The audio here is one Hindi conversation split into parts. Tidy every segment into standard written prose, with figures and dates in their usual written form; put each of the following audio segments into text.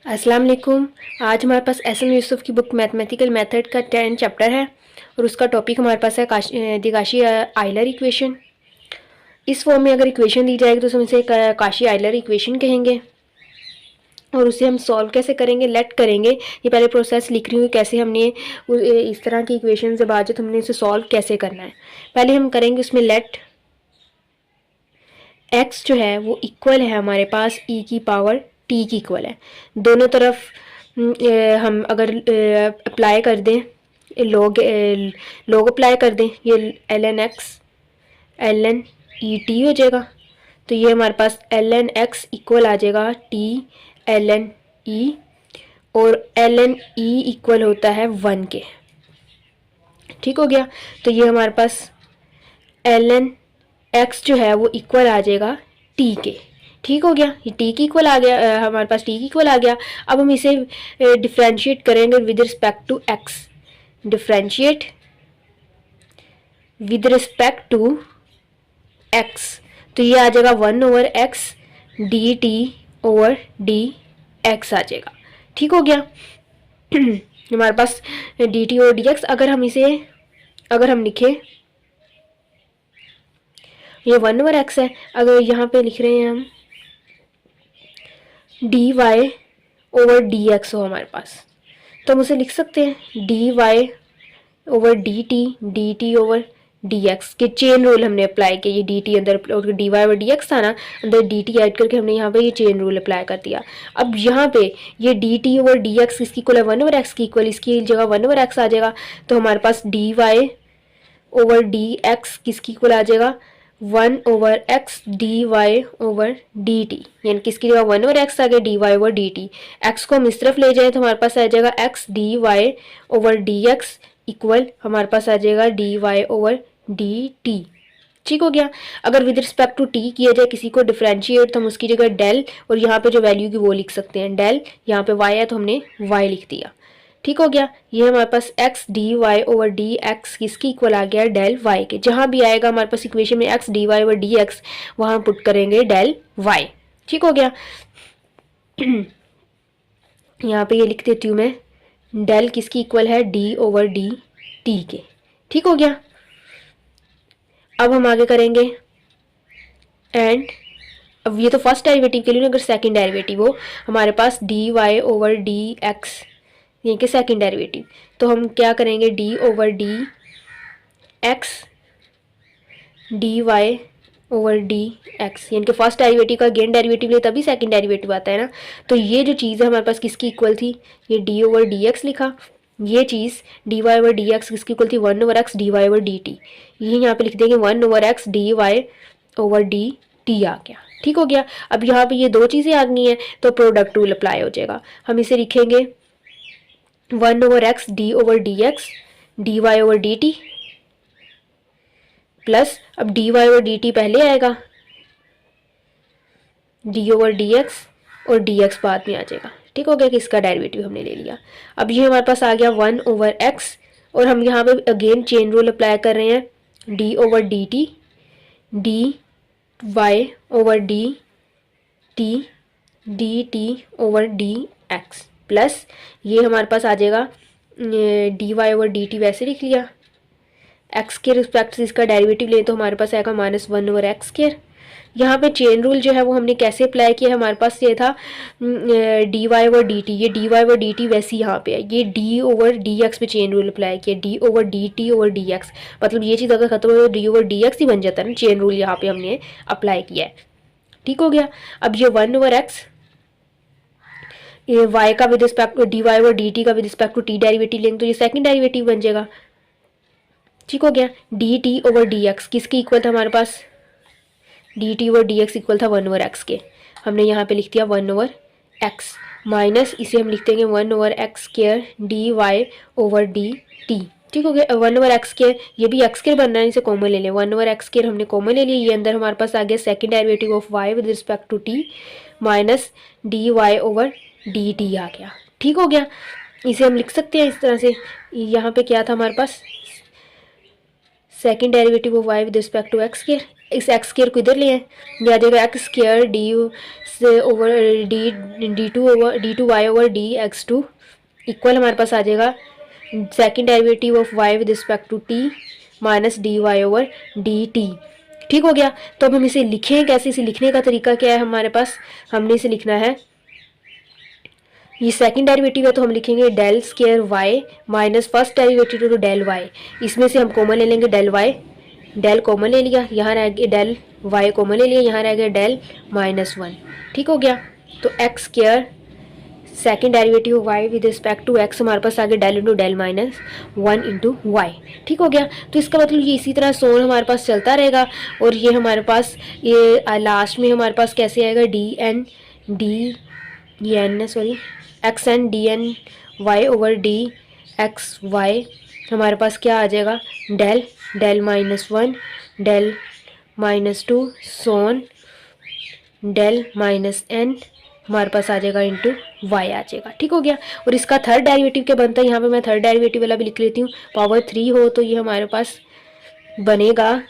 अस्सलाम वालेकुम। आज हमारे पास एस एम यूसुफ की बुक मैथमेटिकल मेथड का 10 चैप्टर है और उसका टॉपिक हमारे पास है काशी आइलर इक्वेशन। इस फॉर्म में अगर इक्वेशन दी जाएगी तो हम इसे काशी आइलर इक्वेशन कहेंगे और उसे हम सॉल्व कैसे करेंगे, लेट करेंगे। ये पहले प्रोसेस लिख रही हूँ कैसे हमने इस तरह की इक्वेशन से बाद हमने इसे सॉल्व कैसे करना है। पहले हम करेंगे उसमें लेट एक्स जो है वो इक्वल है हमारे पास ई की पावर टी की इक्वल है। दोनों तरफ हम अगर अप्लाई कर दें, लोग अप्लाई कर दें, ये L N X L N E T हो जाएगा। तो ये हमारे पास एल एन एक्स इक्वल आ जाएगा टी एल एन ई, और एल एन ई इक्वल होता है 1 के। ठीक हो गया। तो ये हमारे पास एल एन एक्स जो है वो इक्वल आ जाएगा टी के। ठीक हो गया, ये टी की इक्वल आ गया, हमारे पास टी की इक्वल आ गया। अब हम इसे डिफ्रेंशिएट करेंगे with respect to x. Differentiate with respect to x, तो ये आ जाएगा 1/x d T over D x आ जाएगा। ठीक हो गया। हमारे पास डी टी और डी एक्स, अगर हम लिखें, ये 1/x है, अगर यहाँ पे लिख रहे हैं हम D Y over D X हो हमारे पास, तो हम उसे लिख सकते हैं D Y over D T over D X के चेन रूल हमने अप्लाई किया। ये डी टी अंदर D Y over D X था ना, अंदर डी टी ऐड करके हमने यहाँ पे ये चेन रूल अप्लाई कर दिया। अब यहाँ पे ये D T over D x किसकी इक्वल है, 1/x की इक्वल, इसकी जगह 1/x आ जाएगा। तो हमारे पास d Y over D x किसकी इक्वल आ जाएगा, 1/x d Y over D t, यानी किसकी जगह 1/x आ गया, d Y over D t. X को हम इस तरफ ले जाए तो हमारे पास आ जाएगा X D Y over D x equal हमारे पास आ जाएगा D Y over D T. ठीक हो गया। अगर विद रिस्पेक्ट टू टी किया जाए किसी को डिफरेंशिएट, तो हम उसकी जगह डेल, और यहाँ पे जो वैल्यू की वो लिख सकते हैं डेल, यहाँ पे वाई है तो हमने वाई लिख दिया। ठीक हो गया। ये हमारे पास x D Y over D x किसकी इक्वल आ गया, डेल वाई के। जहां भी आएगा हमारे पास इक्वेशन में x D Y over D x, वहां पुट करेंगे डेल वाई। ठीक हो गया। यहाँ पे ये लिख देती हूँ मैं, डेल किसकी इक्वल है, डी ओवर डी टी के। ठीक हो गया। अब हम आगे करेंगे एंड, अब ये तो फर्स्ट डेरिवेटिव के लिए, अगर सेकंड डेरिवेटिव हो हमारे पास d Y over D x, यानी कि सेकंड डेरिवेटिव, तो हम क्या करेंगे d over D x D Y over D x, यानी कि फर्स्ट डेरिवेटिव का अगेन डेरिवेटिव ले तभी सेकंड डेरिवेटिव आता है ना। तो ये जो चीज़ है हमारे पास किसकी इक्वल थी, ये डी ओवर डी एक्स लिखा, ये चीज़ d Y over D x किसकी इक्वल थी, 1/x d Y over D t. ये यहाँ पे लिख देंगे 1/x d Y over D t आ गया। ठीक हो गया। अब यहाँ पे ये दो चीज़ें आ गई हैं तो प्रोडक्ट रूल अप्लाई हो जाएगा। हम इसे लिखेंगे 1/x d over D x D Y over D t plus, अब d Y over D t पहले आएगा, डी ओवर डी एक्स और डी एक्स बाद में आ जाएगा। ठीक हो गया कि इसका डेरिवेटिव हमने ले लिया। अब ये हमारे पास आ गया 1/x, और हम यहाँ पे अगेन चेन रूल अप्लाई कर रहे हैं, D over D T D Y over D T over D X plus, ये हमारे पास आ जाएगा D Y over D T, वैसे लिख लिया, एक्स के रिस्पेक्ट से इसका डेरिवेटिव लें तो हमारे पास आएगा -1/x स्क्वायर। यहाँ पे चेन रूल जो है वो हमने कैसे अप्लाई किया है, हमारे पास ये था d Y over D t, ये d Y over D T वैसे यहाँ पे है, ये डी ओवर डी एक्स पे चेन रूल अप्लाई किया, d over D T over D x, मतलब ये चीज़ अगर खत्म हो तो डी ओवर डी एक्स ही बन जाता है ना, चेन रूल यहाँ पे हमने अप्लाई किया है। ठीक हो गया। अब ये 1/x, ये वाई का with respect d Y over D t का with respect to t derivative लेंगे तो ये सेकंड डेरिवेटिव बन जाएगा। ठीक हो गया। D T over D x किसकी इक्वल था हमारे पास, d T over D x equal था 1/x के, हमने यहाँ पे लिख दिया 1/x माइनस, इसे हम लिख देंगे 1/x square D Y over D T. ठीक हो गया। 1/x स्क्वायर, ये भी x स्क्वायर बनना है, इसे कॉमन ले लें, 1/x स्क्वायर हमने कॉमन ले लिया, ये अंदर हमारे पास आ गया second derivative of y with respect to t minus d Y over D t आ गया। ठीक हो गया। इसे हम लिख सकते हैं इस तरह से, यहाँ पे क्या था हमारे पास, second derivative of y with respect to x square, इस एक्स स्केयर को इधर ले आए, ये आ जाएगा एक्स स्केयर डी से over d two y over D x two equal हमारे पास आ जाएगा second derivative of y with respect to t minus d Y over D T. ठीक हो गया। तो अब हम इसे लिखें कैसे, इसे लिखने का तरीका क्या है हमारे पास, हमने इसे लिखना है, ये सेकंड डेरिवेटिव है तो हम लिखेंगे del square Y minus first derivative to del Y, इसमें से हम कॉमन ले लेंगे डेल वाई, डेल कॉमन ले लिया, यहाँ रह गया डेल वाई कॉमन ले लिया, यहाँ रह गया डेल माइनस वन। ठीक हो गया। तो X square second derivative Y with respect to X हमारे पास आ गया del into del minus one into Y. ठीक हो गया। तो इसका मतलब ये इसी तरह सोन हमारे पास चलता रहेगा और ये हमारे पास ये लास्ट में हमारे पास कैसे आएगा d n sorry x n d n y over D x y हमारे पास क्या आ जाएगा del minus one del minus two so on del minus n हमारे पास आ जाएगा इंटू वाई आ जाएगा। ठीक हो गया। और इसका थर्ड डेरिवेटिव क्या बनता है, यहाँ पे मैं थर्ड डेरिवेटिव वाला भी लिख लेती हूँ, पावर 3 हो तो ये हमारे पास बनेगा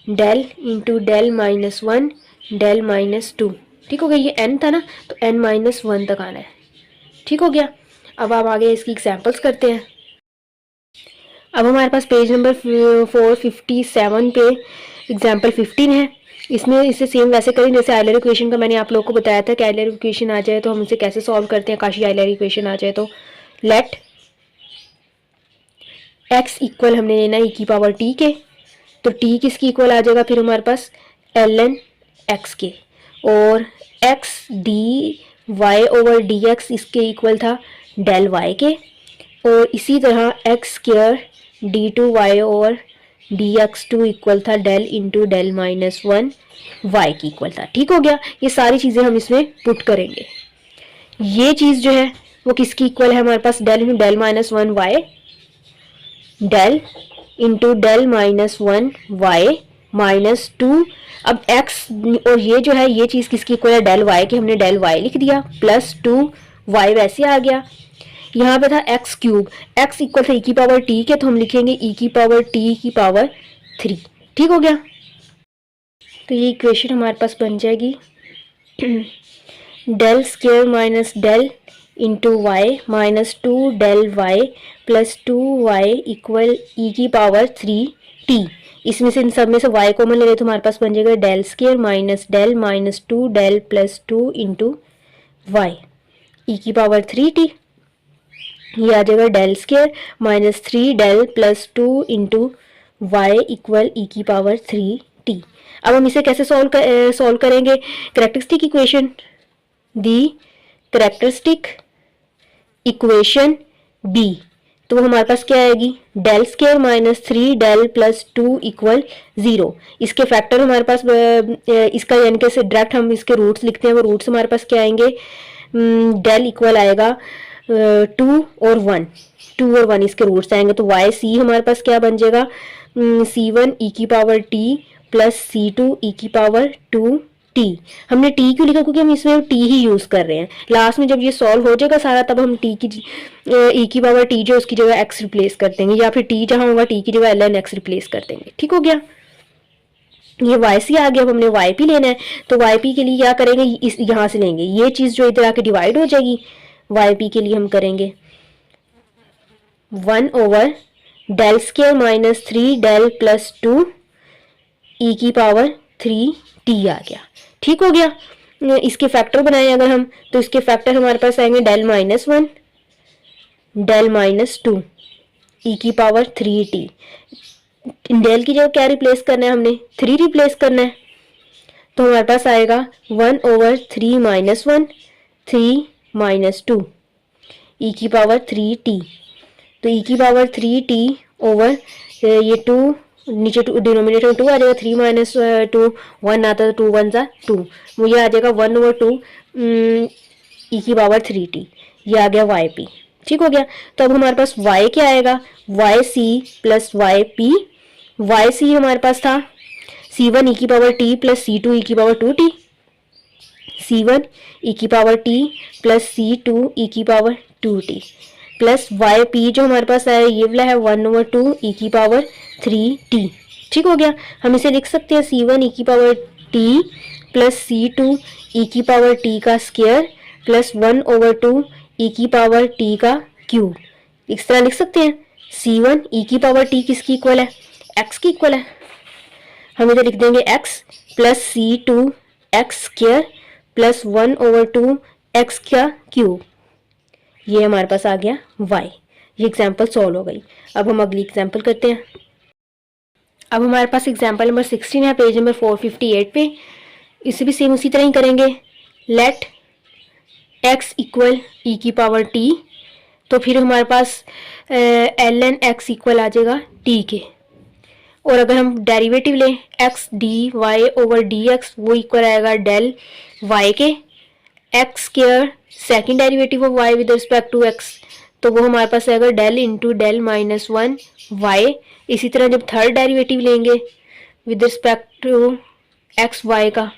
del into del minus one del minus two. ठीक हो गया। ये n था ना तो n माइनस वन तक आना है। ठीक हो गया। अब आप आगे इसकी एग्जाम्पल्स करते हैं। अब हमारे पास पेज नंबर 457 पे एग्जाम्पल 15 है, इसमें इसे सेम वैसे करें जैसे आयलर इक्वेशन का मैंने आप लोगों को बताया था कि आयलर इक्वेशन आ जाए तो हम इसे कैसे सॉल्व करते हैं। काशी आयलर इक्वेशन आ जाए तो लेट x इक्वल हमने लेना e की पावर t के, तो t किसकी इक्वल आ जाएगा फिर हमारे पास ln x के, और x d Y over D x इसके इक्वल था डेल y के, और इसी तरह x square d two y over D x two equal था del into del minus one y की इक्वल था। ठीक हो गया। ये सारी चीज़ें हम इसमें पुट करेंगे। ये चीज़ जो है वो किसकी इक्वल है हमारे पास del into del minus one y del into del minus one y minus two. अब x और ये जो है ये चीज़ किसकी इक्वल है डेल वाई की, हमने डेल वाई लिख दिया प्लस टू वाई वैसे आ गया। यहाँ पे था एक्स क्यूब, एक्स इक्वल था ई की पावर टी के, तो हम लिखेंगे ई की पावर टी की पावर 3। ठीक हो गया। तो ये इक्वेशन हमारे पास बन जाएगी del square minus del into y minus two del y plus two y equal e की पावर 3t। इसमें से इन सब में से y कॉमन ले रहे तो हमारे पास बन जाएगा del square minus two del plus two into y e की पावर 3t। ये आ जाएगा del square minus 3 del plus two into y equal e की पावर 3t। अब हम इसे कैसे सॉल्व करेंगे, characteristic equation, the characteristic equation be, तो वो हमारे पास क्या आएगी del square minus 3 del plus two equal 0। इसके फैक्टर हमारे पास इसका यानी कि से डायरेक्ट हम इसके रूट्स लिखते हैं, वो रूट्स हमारे पास क्या आएंगे, डेल इक्वल आएगा 2 और 1 इसके रूट्स आएंगे, तो वाई सी हमारे पास क्या बन जाएगा c1 ई की पावर टी प्लस c2 ई की पावर 2t। हमने t क्यों लिखा, क्योंकि हम इसमें t ही यूज कर रहे हैं। लास्ट में जब ये सॉल्व हो जाएगा सारा तब हम t की e की पावर t जो उसकी जगह x रिप्लेस कर देंगे, या फिर t जहां होगा t की जगह ln x रिप्लेस कर देंगे। ठीक हो गया। ये वाई सी आ गया। अब हमने वाई पी लेना है, तो वाई पी के लिए क्या करेंगे, इस यहाँ से लेंगे, ये चीज़ जो इधर आके डिवाइड हो जाएगी, वाई पी के लिए हम करेंगे 1 over del square minus 3 del plus two e की पावर 3t आ गया। ठीक हो गया। इसके फैक्टर बनाए अगर हम, तो इसके फैक्टर हमारे पास आएंगे del minus 1 del minus two e की पावर 3t। डेल की जगह क्या रिप्लेस करना है, हमने 3 रिप्लेस करना है, तो हमारे पास आएगा 1 over 3 minus 1 3 minus two e की पावर 3t। तो ई की पावर 3t ओवर ये 2 नीचे डिनोमिनेटर में 2 आ जाएगा, 3 माइनस 2 1 आता है, 2 1 जा 2, मुझे आ जाएगा 1 ओवर 2 ई की पावर 3t। ये आ गया वाई पी। ठीक हो गया। तो अब हमारे पास y क्या आएगा, Y C plus Y P. Y C हमारे पास था c1 ई की पावर t प्लस c2 ई की पावर 2t, c1 ई की पावर t प्लस c2 ई की power 2t plus Y P जो हमारे पास आया ये वाला है 1/2 ई की पावर 3t। ठीक हो गया। हम इसे लिख सकते हैं c1 ई की पावर t प्लस c2 ई की पावर t का स्क्वायर प्लस 1/2 ई की पावर t का क्यूब। इस तरह लिख सकते हैं। c1 ई की पावर t किसकी इक्वल है, x की इक्वल है। हम इधर लिख देंगे x plus c2 x square plus 1/2 x का क्यूब। ये हमारे पास आ गया y। ये एग्जाम्पल सॉल्व हो गई। अब हम अगली एग्जाम्पल करते हैं। अब हमारे पास एग्जाम्पल नंबर 16 है पेज नंबर 458 पे। इसे भी सेम उसी तरह ही करेंगे। लेट x इक्वल ई की पावर t, तो फिर हमारे पास ln x इक्वल आ जाएगा t के। और अगर हम डेरिवेटिव लें x dy ओवर dx वो इक्वल आएगा डेल y के। X square second derivative of y with respect to x, तो वो हमारे पास आएगा del into del minus 1 y। इसी तरह जब थर्ड डेरिवेटिव लेंगे with respect to X Y का,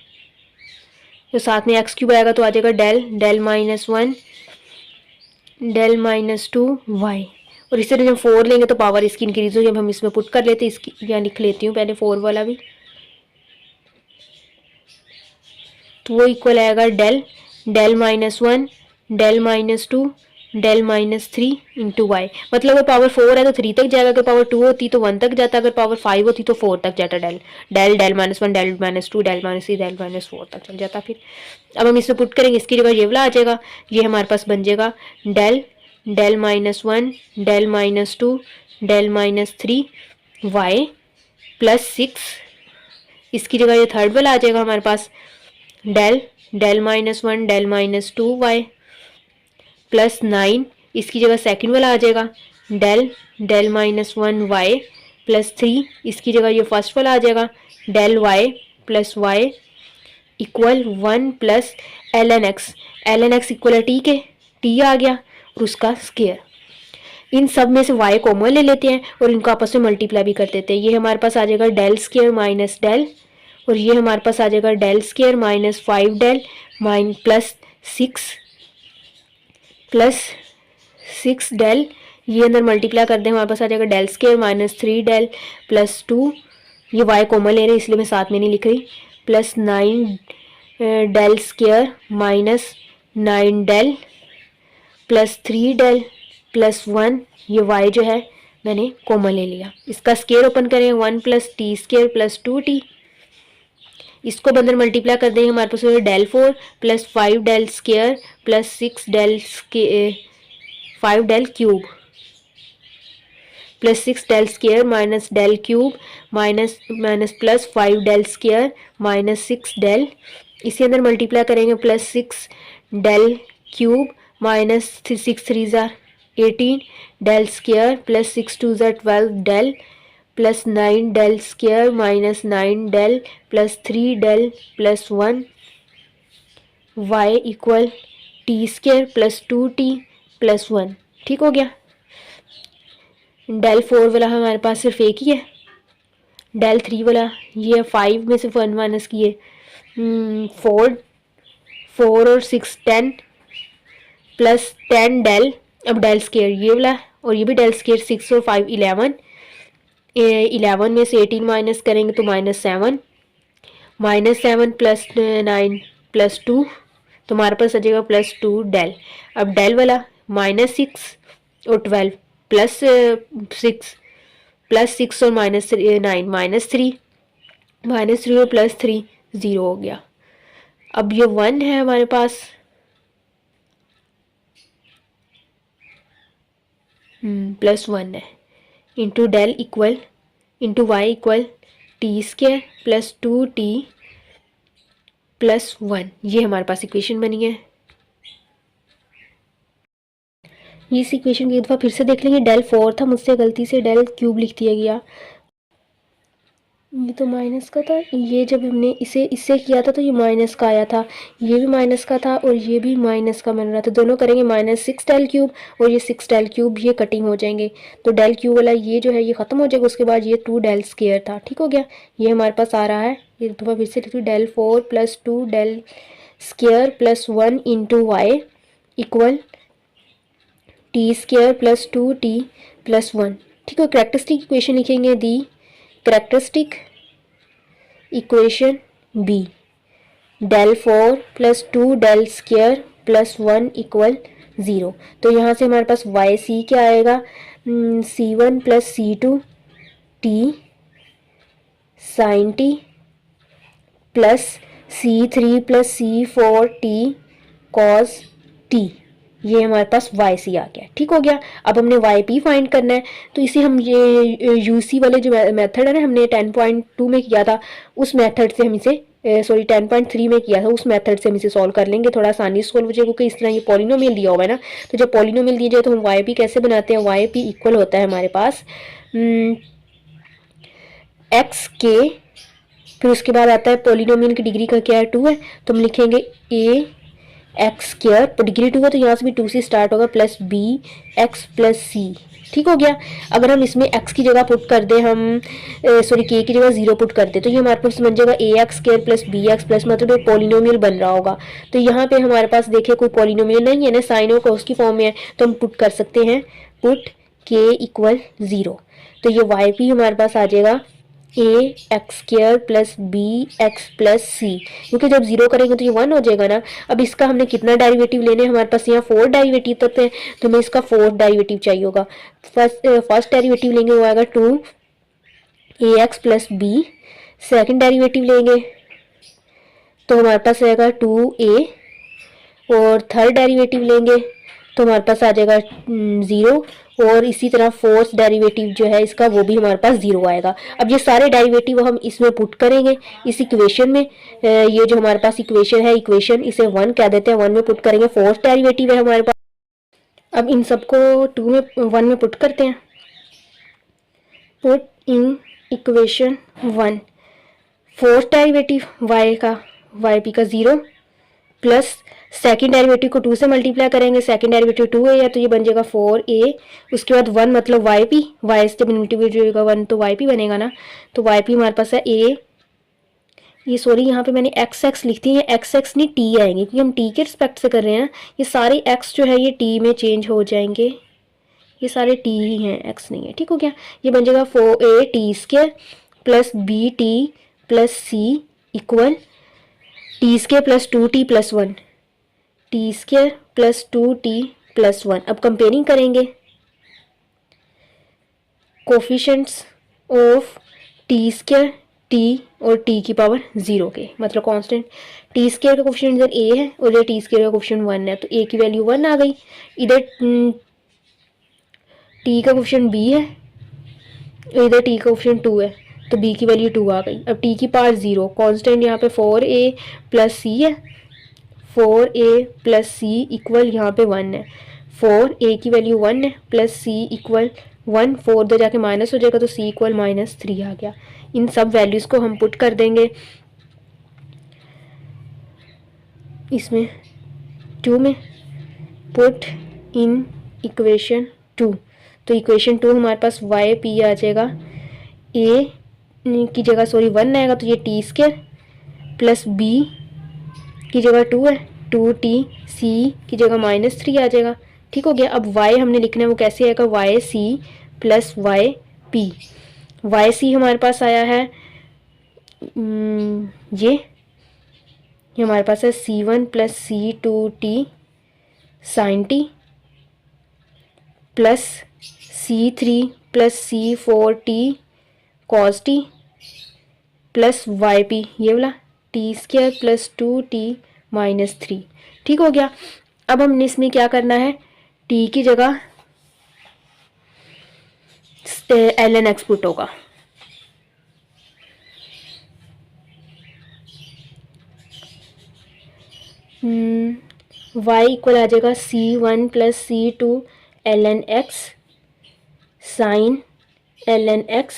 तो साथ में एक्स क्यूब आएगा तो आ जाएगा del del minus 1 del minus 2 Y. और इसी तरह जब 4 लेंगे तो पावर इसकी इंक्रीज होगी। जब हम इसमें पुट कर लेते हैं, इसकी यहाँ लिख लेती हूँ पहले 4 वाला भी, तो वो इक्वल आएगा del del minus 1 del minus 2 del minus 3 into Y. मतलब अगर पावर 4 है तो 3 तक जाएगा, अगर पावर 2 होती तो 1 तक जाता, अगर पावर 5 होती तो 4 तक जाता। Del del del minus 1 del minus 2 del minus 3 del minus 4 तक चल जाता। फिर अब हम इसमें पुट करेंगे, इसकी जगह ये वाला आ जाएगा। ये हमारे पास बन जाएगा del del minus 1 del minus 2 del minus 3 y plus 6। इसकी जगह ये थर्ड वाला आ जाएगा हमारे पास del del minus 1 del minus 2 y plus 9। इसकी जगह सेकंड वाला आ जाएगा del del minus 1 y plus 3। इसकी जगह ये फर्स्ट वाला आ जाएगा del y plus y equal 1 plus ln x इक्वल है टी के, टी आ गया और उसका स्क्वायर। इन सब में से y कॉमन ले लेते हैं और इनको आपस में मल्टीप्लाई भी कर देते हैं। ये हमारे पास आ जाएगा डेल स्क्वायर माइनस डेल, और ये हमारे पास आ जाएगा del square minus 5 del plus 6 del. ये अंदर मल्टीप्लाई कर दें, हमारे पास आ जाएगा del square minus 3 del plus 2। ये y कॉमन ले रहे हैं इसलिए मैं साथ में नहीं लिख रही। Plus 9 del square minus 9 del plus 3 del plus 1। ये y जो है मैंने कॉमन ले लिया। इसका स्क्वायर ओपन करें 1 plus T square plus 2t। इसको अंदर मल्टीप्लाई कर देंगे, हमारे पास del 4 plus 5 del square plus 6 del 5 del cube plus 6 del square minus del cube minus minus plus 5 del square minus 6 del. इसी अंदर मल्टीप्लाई करेंगे प्लस 6 डेल क्यूब माइनस 6 3 ज़ा 18 डेल स्क्वायर प्लस 6 2 ज़ा 12 del plus 9 del square minus 9 del plus 3 del plus 1 Y equal T square plus 2t plus 1। ठीक हो गया। डेल 4 वाला हमारे पास सिर्फ एक ही है। डेल 3 वाला ये 5 में से 1 माइनस किए 4 और 6 10 प्लस 10 डेल। अब डेल स्क्वायर ये वाला और ये भी डेल स्क्वायर 6 और 5 11 में से 18 माइनस करेंगे तो -7 प्लस 9 प्लस 2, तो हमारे पास आ जाएगा प्लस 2 डेल। अब डेल वाला -6 और 12 प्लस 6 और -9 -3 और प्लस 3 0 हो गया। अब ये 1 है हमारे पास, प्लस 1 है into del equal into y equal T square plus 2t plus 1। ये हमारे पास इक्वेशन बनी है। ये इस इक्वेशन की एक दफ़ा फिर से देख लेंगे। डेल 4 था, मुझसे गलती से डेल क्यूब लिख दिया गया। ये तो माइनस का था, ये जब हमने इसे इससे किया था तो ये माइनस का आया था, ये भी माइनस का था और ये भी माइनस का बन रहा था। दोनों करेंगे -6 डेल क्यूब और ये 6 डेल क्यूब, ये कटिंग हो जाएंगे तो डेल क्यूब वाला ये जो है ये ख़त्म हो जाएगा। उसके बाद ये 2 डेल स्क्वायर था। ठीक हो गया। ये हमारे पास आ रहा है, ये दोबारा फिर से लिखती हूँ, del 4 plus 2 del square plus 1 into y equal T square plus 2t plus 1। ठीक है, करेक्टरिस्टिक इक्वेशन लिखेंगे, the characteristic equation be del 4 plus 2 del square plus 1 equal 0। तो यहाँ से हमारे पास वाई सी क्या आएगा, C1 plus C2 t sine t plus C3 plus C4 t cos t. ये हमारे पास वाई सी आ गया। ठीक हो गया। अब हमने वाई पी फाइंड करना है, तो इसे हम ये यूसी वाले जो मेथड है ना, हमने 10.2 में किया था, उस मेथड से हम इसे 10.3 में किया था, उस मेथड से हम इसे सॉल्व कर लेंगे। थोड़ा आसानी से सॉल्व हो जाएगा, क्योंकि इस तरह ये पॉलिनोमियल दिया हुआ है ना। तो जब पॉलिनोमियल दिया जाए तो हम वाई पी कैसे बनाते हैं, वाई पी इक्वल होता है हमारे पास एक्स के, फिर उसके बाद आता है पॉलिनोमियल की डिग्री का क्या है, 2 है, तो हम लिखेंगे ए एक्स स्क्वायर, तो डिग्री 2 है तो यहाँ से भी 2 से स्टार्ट होगा, प्लस बी एक्स प्लस सी। ठीक हो गया। अगर हम इसमें x की जगह पुट कर दें, हम सॉरी k की जगह 0 पुट कर दें, तो ये हमारे पास बन जाएगा a x square plus b x plus, मतलब एक पॉलिनोमियल बन रहा होगा। तो यहाँ पे हमारे पास देखिए कोई पॉलिनोमियल नहीं है ना, साइन और कॉस की फॉर्म में है, तो हम पुट कर सकते हैं पुट k इक्वल 0। तो ये वाई पी हमारे पास आ जाएगा a x square plus b x plus c, क्योंकि जब 0 करेंगे तो ये 1 हो जाएगा ना। अब इसका हमने कितना डेरिवेटिव लेने, हमारे पास यहाँ 4 डेरिवेटिव तक है, तो हमें इसका 4th डेरिवेटिव चाहिए होगा। फर्स्ट डेरिवेटिव लेंगे वो आएगा 2 a x plus b, second derivative लेंगे तो हमारे पास आएगा 2a, और थर्ड डेरिवेटिव लेंगे तो हमारे पास आ जाएगा 0, और इसी तरह फोर्थ डेरिवेटिव जो है इसका वो भी हमारे पास 0 आएगा। अब ये सारे डेरिवेटिव हम इसमें पुट करेंगे इस इक्वेशन में। ये जो हमारे पास इक्वेशन है, इक्वेशन इसे 1 कह देते हैं, 1 में पुट करेंगे, फोर्थ डेरिवेटिव है हमारे पास। अब इन सबको 1 में पुट करते हैं, put in equation 1, fourth derivative y का, वाई पी का 0 प्लस सेकेंड डेरिवेटिव को 2 से मल्टीप्लाई करेंगे, सेकेंड डेरिवेटिव 2 है तो ये बन जाएगा 4a, उसके बाद 1 मतलब वाई पी, वाई से मल्टीप्लाई होगा 1 तो वाई पी बनेगा ना। तो वाई पी हमारे पास है a, ये सॉरी यहाँ पे मैंने एक्स एक्स लिख दी है, एक्स एक्स नहीं टी आएंगे, क्योंकि हम टी के रिस्पेक्ट से कर रहे हैं। ये सारे एक्स जो है ये टी में चेंज हो जाएंगे, ये सारे टी ही हैं, एक्स नहीं है। ठीक हो गया। ये बन जाएगा 4a t square plus b t plus c equal T square plus 2t plus 1, t square plus 2t plus 1। अब कंपेयरिंग करेंगे coefficients of t square t और टी की पावर 0 के, मतलब कांस्टेंट। टी स्क्वायर का कोफिशिएंट इधर a है और इधर टी स्क्वायर का कोफिशिएंट 1 है, तो a की वैल्यू 1 आ गई। इधर टी का कोफिशिएंट b है, इधर टी का कोफिशिएंट 2 है, तो b की वैल्यू 2 आ गई। अब t की पावर 0, कांस्टेंट यहाँ पे 4a प्लस c है, 4a प्लस सी इक्वल यहाँ पे 1 है, 4a की वैल्यू 1 है प्लस सी इक्वल 1, 4 उधर जाके माइनस हो जाएगा तो c इक्वल -3 आ गया। इन सब वैल्यूज़ को हम पुट कर देंगे इसमें 2 में, पुट इन इक्वेशन 2। तो इक्वेशन 2 हमारे पास वाई पी आ जाएगा, a की जगह सॉरी 1 आएगा तो ये टी स्क्वायर प्लस बी की जगह 2 है, 2t, सी की जगह -3 आ जाएगा। ठीक हो गया। अब y हमने लिखना है वो कैसे आएगा, Y C plus Y P. Y C हमारे पास आया है ये हमारे पास है C1 plus C2t sine t plus C3 plus C4t cos t plus Y p, ये वाला टी स्क्वायर प्लस 2t -3। ठीक हो गया। अब हमने इसमें क्या करना है, t की जगह ln x पुट होगा, y इक्वल आ जाएगा C1 plus C2 ln x sine ln x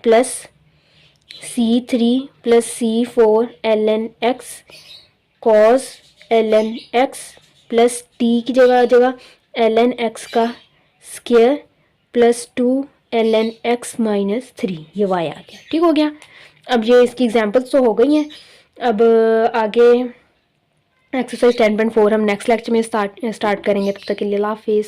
plus C3 plus C4 ln x cos ln x plus t की जगह आ जाएगा ln x का स्क्वायर प्लस 2 ln x -3, ये y आ गया। ठीक हो गया। अब ये इसकी एग्जांपल्स तो हो गई हैं। अब आगे एक्सरसाइज 10.4 हम नेक्स्ट लेक्चर में स्टार्ट करेंगे। तब तक के लिए अल्लाह हाफिज़।